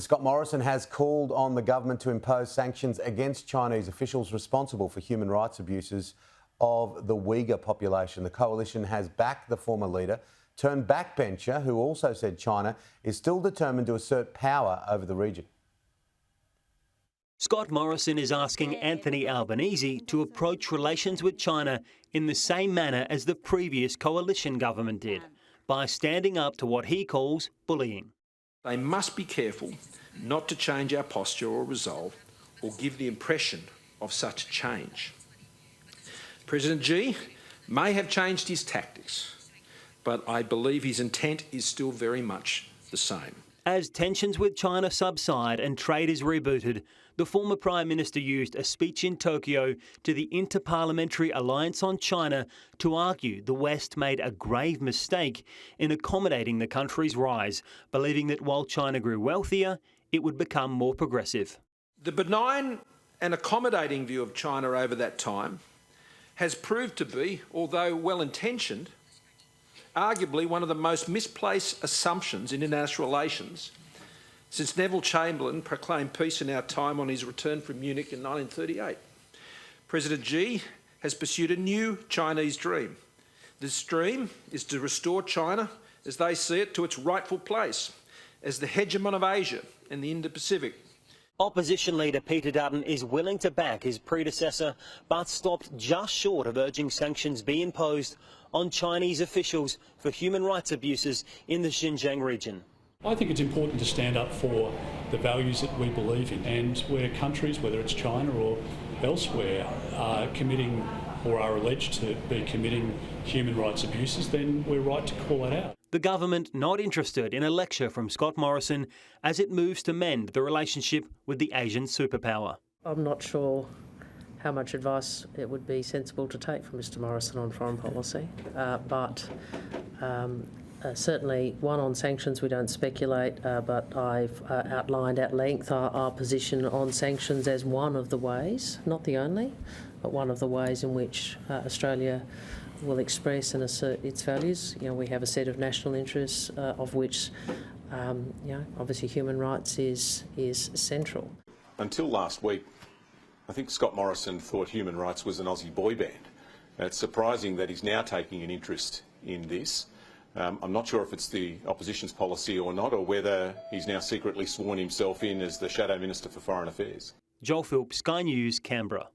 Scott Morrison has called on the government to impose sanctions against Chinese officials responsible for human rights abuses of the Uyghur population. The coalition has backed the former leader, turned backbencher, who also said China is still determined to assert power over the region. Scott Morrison is asking Anthony Albanese to approach relations with China in the same manner as the previous coalition government did, by standing up to what he calls bullying. They must be careful not to change our posture or resolve or give the impression of such change. President Xi may have changed his tactics, but I believe his intent is still very much the same. As tensions with China subside and trade is rebooted, the former Prime Minister used a speech in Tokyo to the Interparliamentary Alliance on China to argue the West made a grave mistake in accommodating the country's rise, believing that while China grew wealthier, it would become more progressive. The benign and accommodating view of China over that time has proved to be, although well-intentioned, arguably one of the most misplaced assumptions in international relations since Neville Chamberlain proclaimed peace in our time on his return from Munich in 1938. President Xi has pursued a new Chinese dream. This dream is to restore China, as they see it, to its rightful place as the hegemon of Asia and the Indo-Pacific. Opposition leader Peter Dutton is willing to back his predecessor, but stopped just short of urging sanctions be imposed on Chinese officials for human rights abuses in the Xinjiang region. I think it's important to stand up for the values that we believe in, and where countries, whether it's China or elsewhere, are committing or are alleged to be committing human rights abuses, then we're right to call that out. The government not interested in a lecture from Scott Morrison as it moves to mend the relationship with the Asian superpower. I'm not sure how much advice it would be sensible to take from Mr Morrison on foreign policy, but certainly, one, on sanctions we don't speculate, but I've outlined at length our position on sanctions as one of the ways, not the only, but one of the ways in which Australia will express and assert its values. You know, we have a set of national interests of which, obviously human rights is central. Until last week, I think Scott Morrison thought human rights was an Aussie boy band. It's surprising that he's now taking an interest in this. I'm not sure if it's the opposition's policy or not, or whether he's now secretly sworn himself in as the Shadow Minister for Foreign Affairs. Joel Phillips, Sky News, Canberra.